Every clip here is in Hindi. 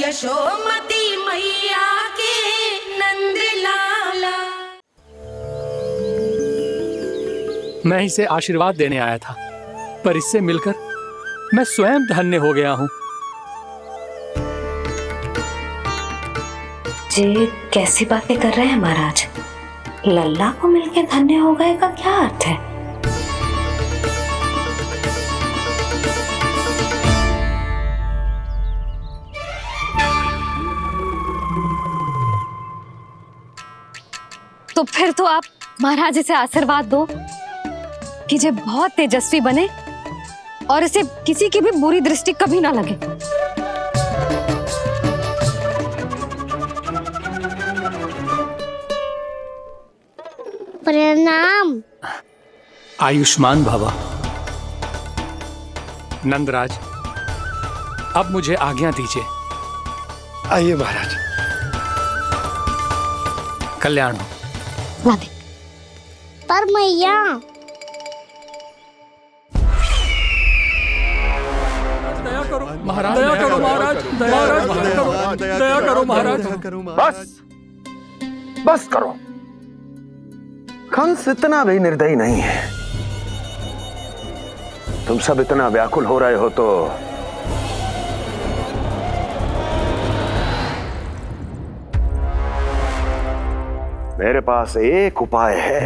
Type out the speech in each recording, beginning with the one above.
यशोमती मैया के नंद लाला। मैं इसे आशीर्वाद देने आया था, पर इससे मिलकर मैं स्वयं धन्य हो गया हूँ। ये कैसी बातें कर रहे हैं महाराज? लल्ला को मिलकर धन्य हो गए का क्या अर्थ है? तो फिर तो आप महाराज इसे आशीर्वाद दो कि ये बहुत तेजस्वी बने और इसे किसी की भी बुरी दृष्टि कभी ना लगे। प्रणाम। आयुष्मान भवा। नंदराज, अब मुझे आज्ञा दीजिए। आइए महाराज। कल्याण हो। राधे। पर मैया, दया करो महाराज, दया करो महाराज, दया करो महाराज। बस करो। कंस इतना भी निर्दयी नहीं है। तुम सब इतना व्याकुल हो रहे हो तो मेरे पास एक उपाय है।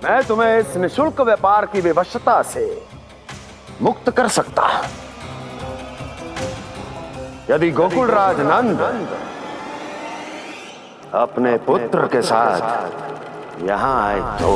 मैं तुम्हें इस निशुल्क व्यापार की विवशता से मुक्त कर सकता। यदि गोकुलराज नंद अपने पुत्र के साथ यहां आए तो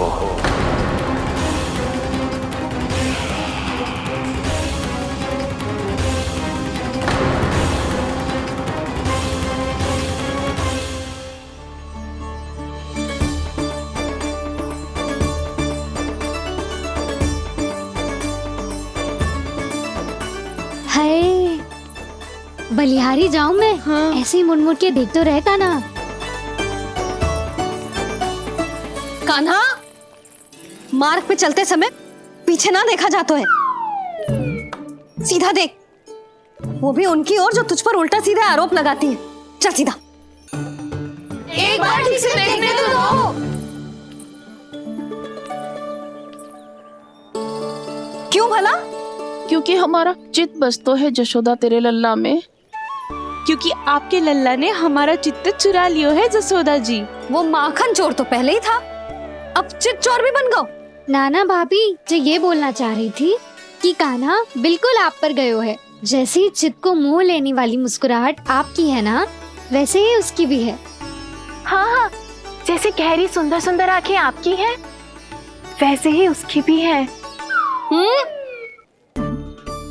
हाय बलिहारी जाऊं मैं? हाँ। ऐसे ही मुड़ मुड़ के देख तो रहे कान्हा। कान्हा, मार्ग पे चलते समय पीछे ना देखा जाता है, सीधा देख। वो भी उनकी ओर जो तुझ पर उल्टा सीधा आरोप लगाती है। चल सीधा। एक बार ठीक से देखने तो दो। क्यों भला? क्योंकि हमारा चित्त बसतो है जशोदा तेरे लल्ला में। क्योंकि आपके लल्ला ने हमारा चित्त चुरा लियो है जसोदा जी। वो माखन चोर तो पहले ही था, अब चित चोर भी बन गो। नाना भाभी जो ये बोलना चाह रही थी कि कान्हा बिल्कुल आप पर गयो है। जैसे ही चित्त को मोह लेने वाली मुस्कुराहट आपकी है ना, वैसे ही उसकी भी है। हाँ हाँ, जैसे गहरी सुंदर सुंदर आंखें आपकी हैं, वैसे ही उसकी भी है।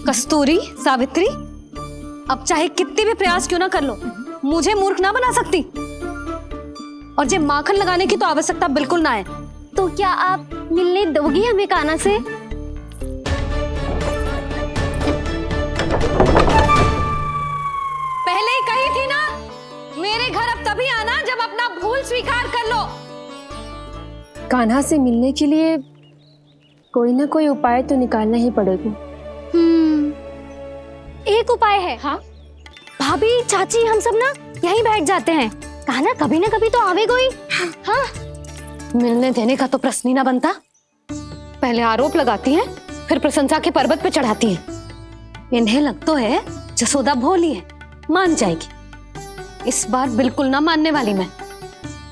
कस्तूरी, सावित्री, अब चाहे कितने भी प्रयास क्यों ना कर लो, मुझे मूर्ख ना बना सकती। और जे माखन लगाने की तो आवश्यकता बिल्कुल ना है। तो क्या आप मिलने दोगी हमें कान्हा से? पहले ही कही थी ना, मेरे घर अब तभी आना जब अपना भूल स्वीकार कर लो। कान्हा से मिलने के लिए कोई ना कोई उपाय तो निकालना ही पड़ेगा। एक उपाय है। हाँ भाभी, चाची, हम सब ना यहीं बैठ जाते हैं। कान्हा कभी ना कभी तो आवेगा ही। हाँ, मिलने देने का तो प्रश्न ही ना बनता। पहले आरोप लगाती हैं, फिर प्रशंसा के पर्वत पे चढ़ाती हैं। इन्हें लग तो है जसोदा भोली है, मान जाएगी। इस बार बिल्कुल ना मानने वाली मैं।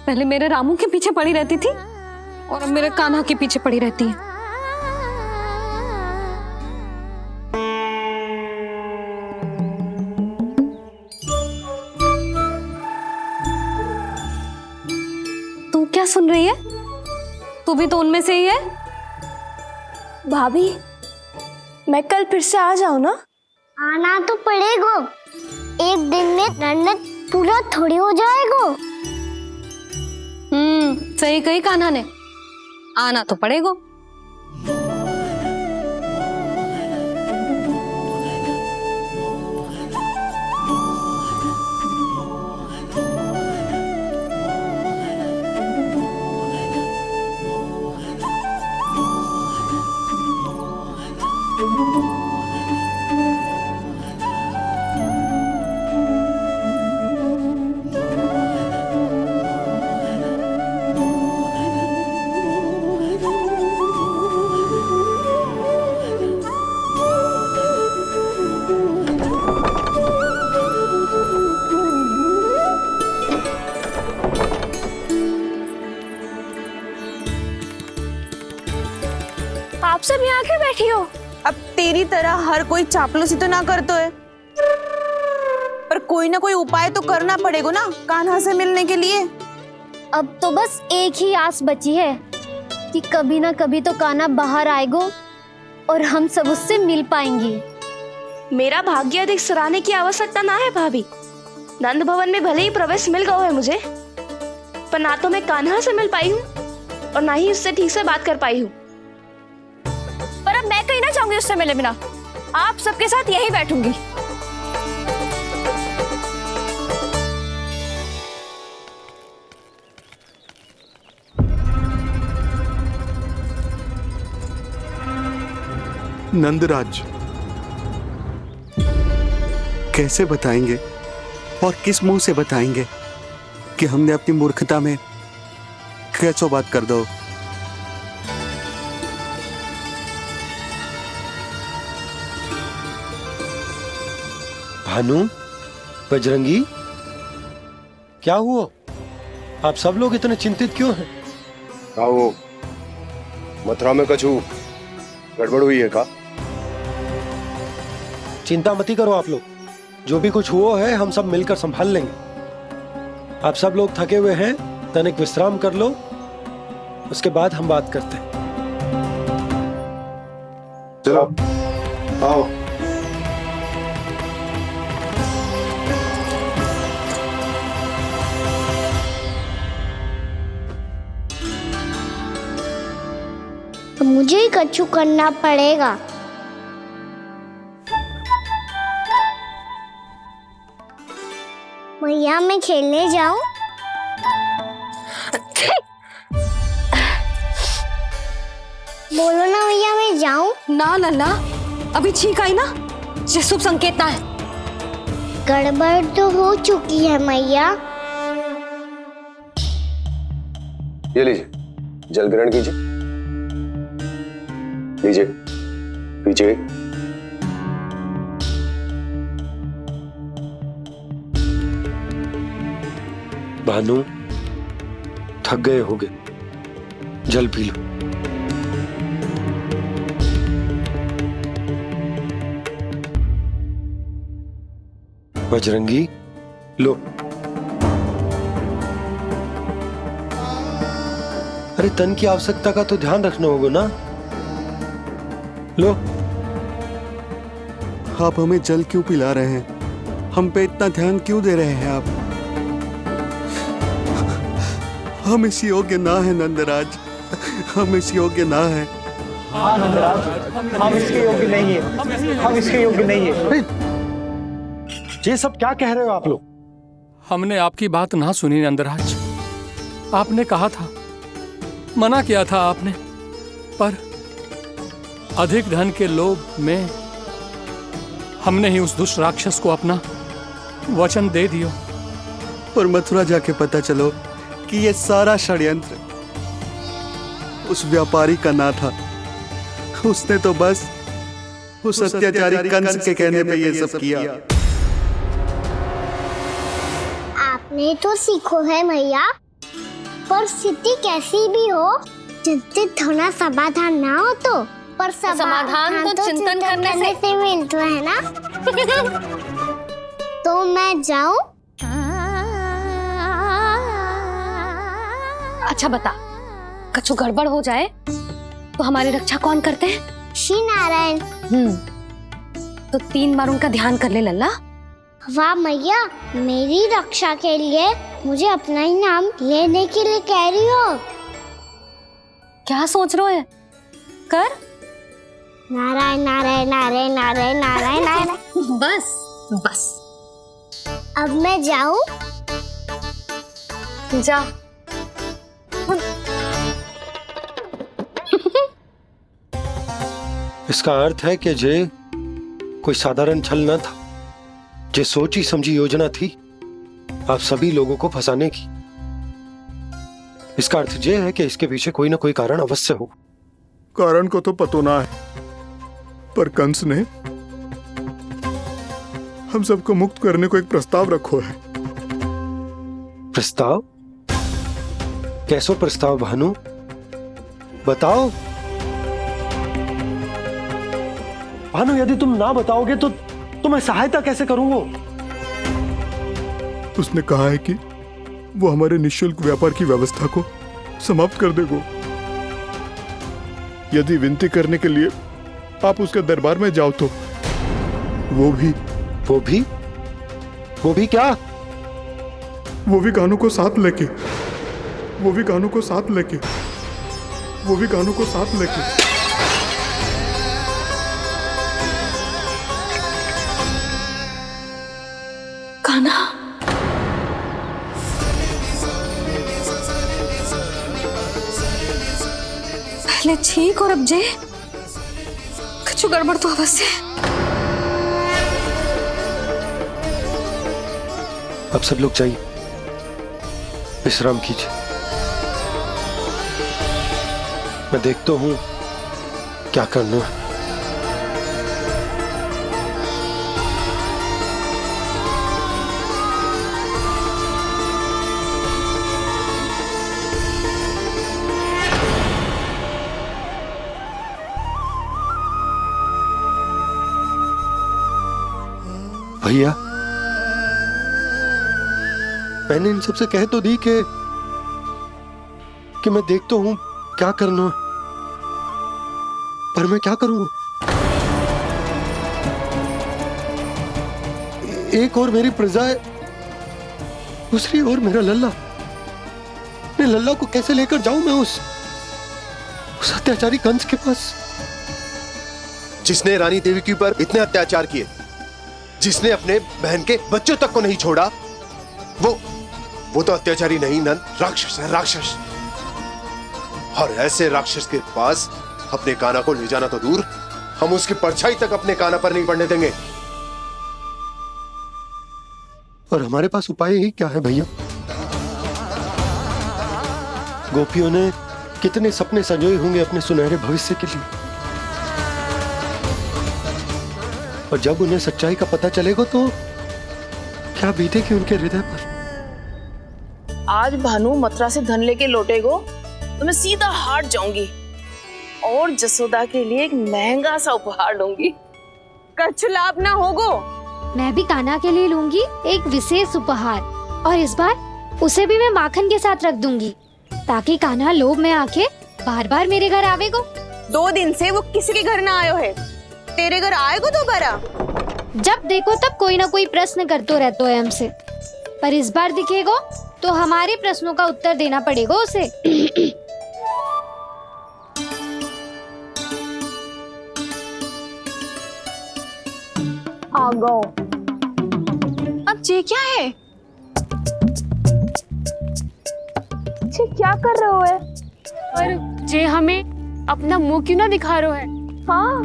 पहले मेरे रामू के पीछे पड़ी रहती थी और अब मेरे कान्हा के पीछे पड़ी रहती है। तू क्या सुन रही है? तू भी तो उनमें से ही है। भाभी, मैं कल फिर से आ जाऊं ना? आना तो पड़ेगा। एक दिन में नन्नत पूरा थोड़ी हो जाएगा। सही कही कान्हा ने, आना तो पड़ेगा। आप सब यहाँ आके बैठी हो? अब तेरी तरह हर कोई चापलूसी तो ना करतो है, पर कोई ना कोई उपाय तो करना पड़ेगा ना कान्हा से मिलने के लिए। अब तो बस एक ही आस बची है कि कभी ना कभी तो कान्हा बाहर आएगो और हम सब उससे मिल पाएंगे। मेरा भाग्य अधिक सराहने की आवश्यकता ना है भाभी। नंद भवन में भले ही प्रवेश मिल गया है मुझे, पर ना तो मैं कान्हा से मिल पाई हूँ और ना ही उससे ठीक से बात कर पाई हूँ। पर अब मैं कहीं ना जाऊंगी उससे मिले बिना। आप सबके साथ यहीं बैठूंगी। नंदराज, कैसे बताएंगे और किस मुंह से बताएंगे कि हमने अपनी मूर्खता में कैसो बात कर दो। भानु, बजरंगी, क्या हुआ? आप सब लोग इतने चिंतित क्यों हैं? आओ, मथुरा में कछु गड़बड़ हुई है का? चिंता मती करो आप लोग, जो भी कुछ हुआ है हम सब मिलकर संभाल लेंगे। आप सब लोग थके हुए हैं, तनिक विश्राम कर लो, उसके बाद हम बात करते हैं। चलो आओ। मुझे ही कछु करना पड़ेगा। मैया मैं खेलने जाऊं? बोलो ना मैया मैं जाऊं? ना लल्ला, अभी छींक आई ना, ये शुभ संकेत ना है। गड़बड़ तो हो चुकी है मैया। ये लीजिए, जल ग्रहण कीजिए। लीजिए, पीछे। भानु, थक गए होगे, जल पी लो। बजरंगी, लो। अरे तन की आवश्यकता का तो ध्यान रखना होगा ना, लो। आप हमें जल क्यों पिला रहे हैं? हम पे इतना ध्यान क्यों दे रहे हैं आप? हम इस योग्य ना है नंदराज, हम इस योग्य ना है। हाँ नंदराज, हम इसके योग्य नहीं है, हम इसके योग्य नहीं है। ये सब क्या कह रहे हो आप लोग? हमने आपकी बात ना सुनी नंदराज। आपने कहा था, मना किया था आपने, पर अधिक धन के लोभ में हमने ही उस दुष्ट राक्षस को अपना वचन दे दियो। पर मथुरा जाके पता चलो कि ये सारा षड्यंत्र उस व्यापारी का ना था। उसने तो बस उस अत्याचारी कंस के कहने पे ये सब किया। आपने तो सीखो है मैया, पर स्थिति कैसी भी हो, चिंतित होना समाधान ना हो तो, पर समाधान तो चिंतन करने से मिलता है ना। तो मैं जाऊं? अच्छा बता, कछु गड़बड़ हो जाए तो हमारी रक्षा कौन करते हैं? श्री नारायण। तो 3 बार उनका ध्यान कर ले लल्ला। वाह मैया, मेरी रक्षा के लिए मुझे अपना ही नाम लेने के लिए कह रही हो? क्या सोच रहे हो? कर। नारायण नारायण नारायण नारायण नारायण नारायण। बस बस। अब मैं जाऊं? जा। इसका अर्थ है कि जे कोई साधारण छल न था, जे सोची समझी योजना थी आप सभी लोगों को फंसाने की। इसका अर्थ ये है कि इसके पीछे कोई ना कोई कारण अवश्य हो। कारण को तो पतो ना है, पर कंस ने हम सबको मुक्त करने को एक प्रस्ताव रखो है। प्रस्ताव? कैसो प्रस्ताव भानु, बताओ। भानु, यदि तुम ना बताओगे तो मैं सहायता कैसे करूंगा? उसने कहा है कि वो हमारे निःशुल्क व्यापार की व्यवस्था को समाप्त कर देगा यदि विनती करने के लिए आप उसके दरबार में जाओ तो। वो भी क्या? वो भी कानों को साथ लेके कान्हा, पहले ठीक और अब जे कुछ गड़बड़ तो अवश्य है। अब सब लोग जाइए, विश्राम कीजिए। मैं देखता हूं क्या करना है। भैया, मैंने इन सबसे कह तो दी कि मैं देखता हूं क्या करना है, पर मैं क्या करूंगा? एक और मेरी प्रजा है, दूसरी ओर मेरा लल्ला। मैं लल्ला को कैसे लेकर जाऊं मैं उस अत्याचारी कंस के पास? जिसने रानी देवी के ऊपर इतने अत्याचार किए, जिसने अपने बहन के बच्चों तक को नहीं छोड़ा, वो तो अत्याचारी नहीं नंद, राक्षस है, राक्षस। और ऐसे राक्षस के पास अपने कान्हा को ले जाना तो दूर, हम उसकी परछाई तक अपने कान्हा पर नहीं पड़ने देंगे। और हमारे पास उपाय ही क्या है भैया? गोपियों ने कितने सपने संजोए होंगे अपने सुनहरे भविष्य के लिए, और जब उन्हें सच्चाई का पता चलेगा तो क्या बीतेगी उनके हृदय पर? आज भानु मथुरा से धन लेके लौटेगो तो मैं सीधा हाट जाऊंगी और जसोदा के लिए एक महंगा सा उपहार लूंगी। कछु लाभ ना होगो। मैं भी कान्हा के लिए लूंगी एक विशेष उपहार, और इस बार उसे भी मैं माखन के साथ रख दूंगी, ताकि कान्हा लोभ में आके बार बार मेरे घर आवेगो। 2 दिन से वो किसी के घर ना आयो है, तेरे घर आएगो दोबारा? जब देखो तब कोई ना कोई प्रश्न करते रहते है हमसे, पर इस बार दिखेगो तो हमारे प्रश्नों का उत्तर देना पड़ेगा उसे। आ गो। अब ये क्या है? ये क्या कर रहे हो है? पर जे हमें अपना मुंह क्यों ना दिखा रहे है? हाँ,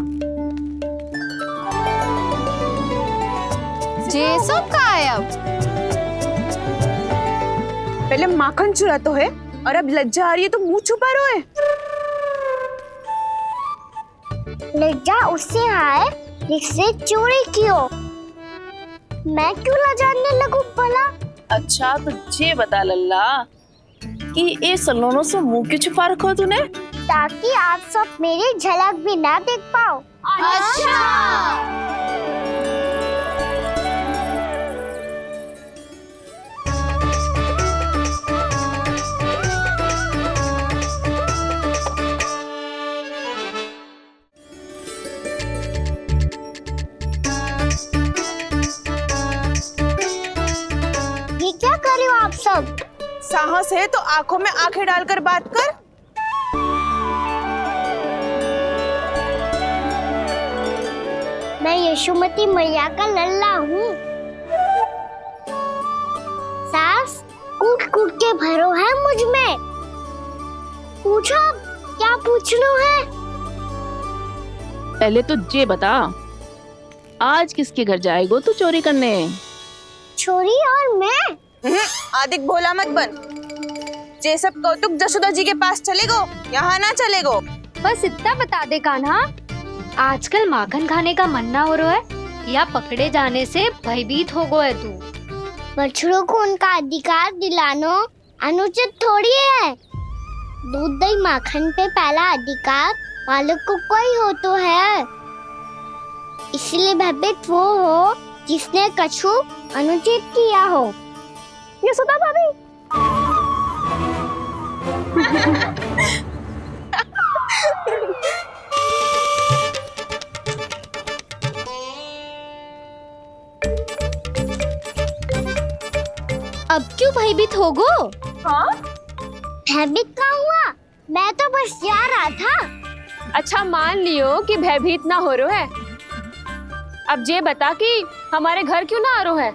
जे सब का है अब? पहले माखन चुरा तो है, और अब लज्जा आ रही है तो मुंह छुपा रहे है। लज्जा उससे है जिससे चोरी कियो। मैं क्यों लजाने लगूं भला? अच्छा तो ये बता लल्ला कि ये सलोनों से मुंह क्यों छुपा रखो तूने? ताकि आप सब मेरी झलक भी ना देख पाओ। अच्छा। ये क्या कर रहे हो आप सब? साहस है तो आंखों में आंखें डालकर बात कर। मैं यशोमती मैया का लल्ला हूँ। सास कूट कूट के भरो है मुझ में। पूछो क्या पूछना है? पहले तो ये बता, आज किसके घर जाएगो तू चोरी करने? छोरी और मैं। आदिक भोला मत बन। जे सब कौतुक जसोदा जी के पास चलेगो, यहाँ ना चलेगो। बस इतना बता दे कान्हा, आजकल माखन खाने का मन ना हो रहा है या पकड़े जाने से भयभीत हो गो है तू? बछड़ों को उनका अधिकार दिलानो अनुचित थोड़ी है। दूध दही माखन पे पहला अधिकार मालिक को कोई हो तो है। इसलिए भयभीत वो हो जिसने कछु अनुचित किया हो। यशोदा भाभी। अब क्यों भयभीत हो गो? हाँ? भयभीत का हुआ? मैं तो बस जा रहा था। अच्छा मान लियो कि भयभीत ना हो रहा है, अब ये बता कि हमारे घर क्यों ना आ रहा है?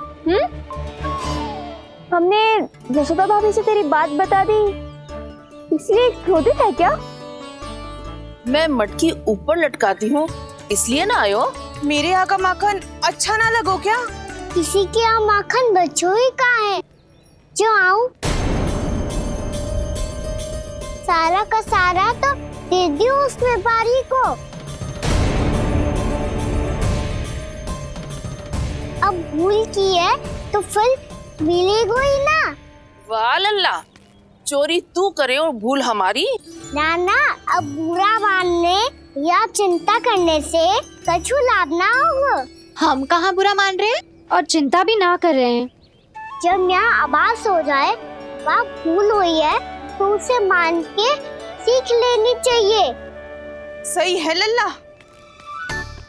हमने यशोदा भाभी से तेरी बात बता दी, इसलिए क्रोधित है क्या? मैं मटकी ऊपर लटकाती हूँ इसलिए ना आयो? मेरे यहाँ का माखन अच्छा ना लगो क्या? किसी के यहाँ माखन बच्चों ही कहाँ है जो आऊं? सारा का सारा तो दे दियो उस व्यापारी को। अब भूल की है तो फल मिलेगा ही ना। वाह लल्ला, चोरी तू करे और भूल हमारी। ना ना, अब बुरा मानने या चिंता करने से कछु लाभ ना होगा। हम कहाँ बुरा मान रहे हैं और चिंता भी ना कर रहे हैं। जब यहाँ आभास हो जाए वह भूल हुई है तो उसे मान के सीख लेनी चाहिए। सही है लल्ला,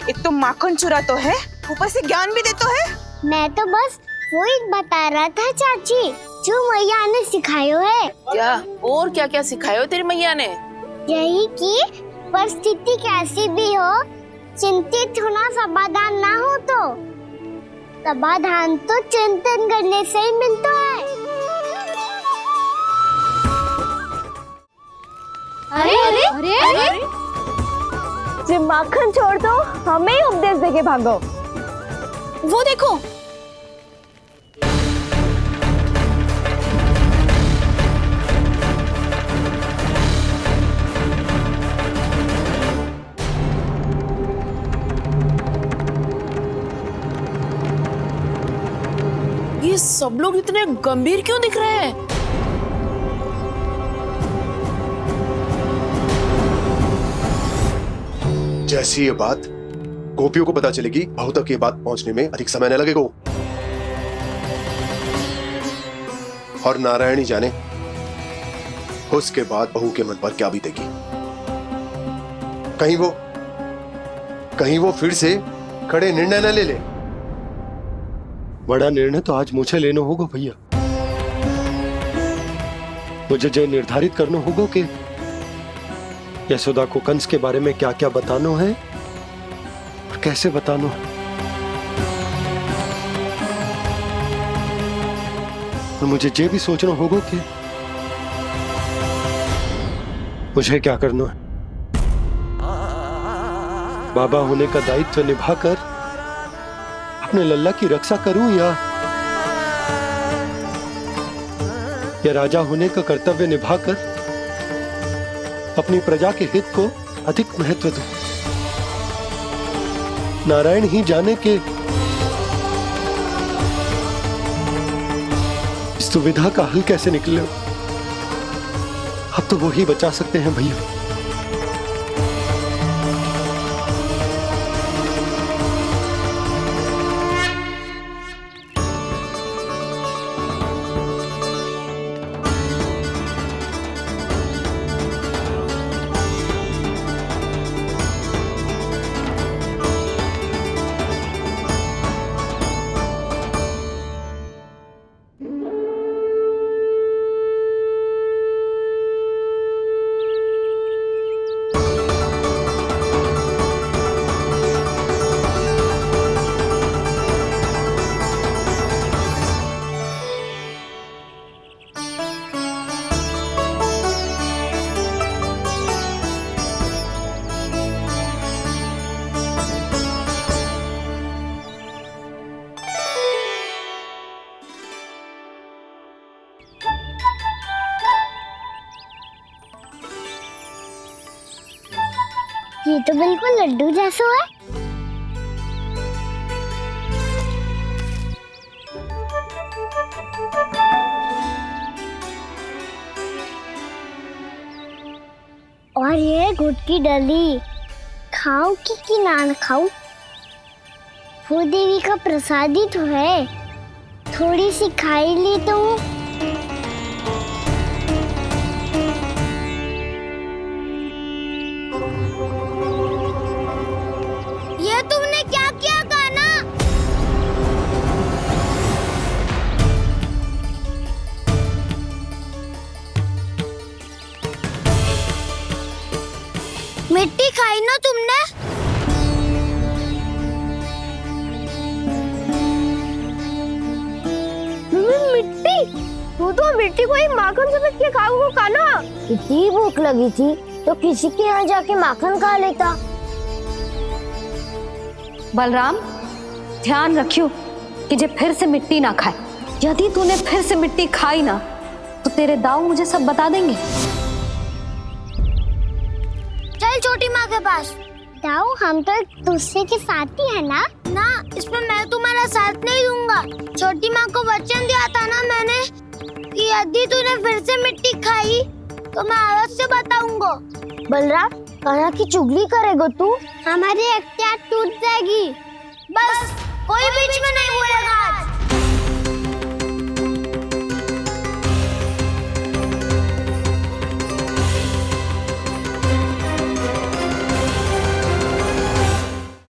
एक तो माखन चुरा तो है, ऊपर से ज्ञान भी देता है। मैं तो बस वही बता रहा था चाची जो मैया ने सिखायो है। क्या और क्या क्या सिखायो तेरी मैया ने? यही कि परिस्थिति कैसी भी हो चिंतित होना समाधान ना हो तो समाधान तो चिंतन करने से ही मिलता है। अरे अरे अरे, अरे? जो माखन छोड़ दो, हमें ही उपदेश देके भागो। वो देखो, ये सब लोग इतने गंभीर क्यों दिख रहे हैं? जैसी ये बात गोपियों को पता चलेगी, बहू तक ये बात पहुंचने में अधिक समय न लगेगा। और नारायण ही जाने उसके बाद बहू के मन पर क्या बीतेगी। कहीं वो फिर से खड़े निर्णय न ले ले। बड़ा निर्णय तो आज मुझे लेना होगा भैया। मुझे जो निर्धारित करना होगा कि यशोदा को कंस के बारे में क्या क्या बताना है और कैसे बताना है। और मुझे ये भी सोचना होगा कि मुझे क्या करना है। बाबा होने का दायित्व निभाकर अपने लल्ला की रक्षा करूं या राजा होने का कर्तव्य निभाकर अपनी प्रजा के हित को अधिक महत्व दूं। नारायण ही जाने के इस दुविधा का हल कैसे निकले। अब तो वो ही बचा सकते हैं भैया। ये तो बिल्कुल लड्डू जैसा है। और ये गुड़ की डली खाऊं कि ना खाऊं? वो देवी का प्रसाद ही तो है, थोड़ी सी खाई ली तो। ये तुमने क्या किया कान्हा? मिट्टी खाई ना तुमने? मिट्टी? तू तो मिट्टी को ही माखन समेत के खाओगे कान्हा। इतनी भूख लगी थी तो किसी के यहाँ जाके माखन खा लेता। बलराम, ध्यान रखियो कि जे फिर से मिट्टी ना खाए। यदि तूने फिर से मिट्टी खाई ना तो तेरे दाऊ मुझे सब बता देंगे। चल छोटी माँ के पास। दाऊ, हम तो एक दूसरे के साथी है ना? ना, इसमें मैं तुम्हारा साथ नहीं दूंगा। छोटी माँ को वचन दिया था ना मैंने कि यदि तूने फिर से मिट्टी खाई तो मैं अवश्य बताऊंगा। बलराम, कान्हा की चुगली करेगा तू? हमारी अख्तियार टूट जाएगी। बस कोई बीच में नहीं बोलेगा आज।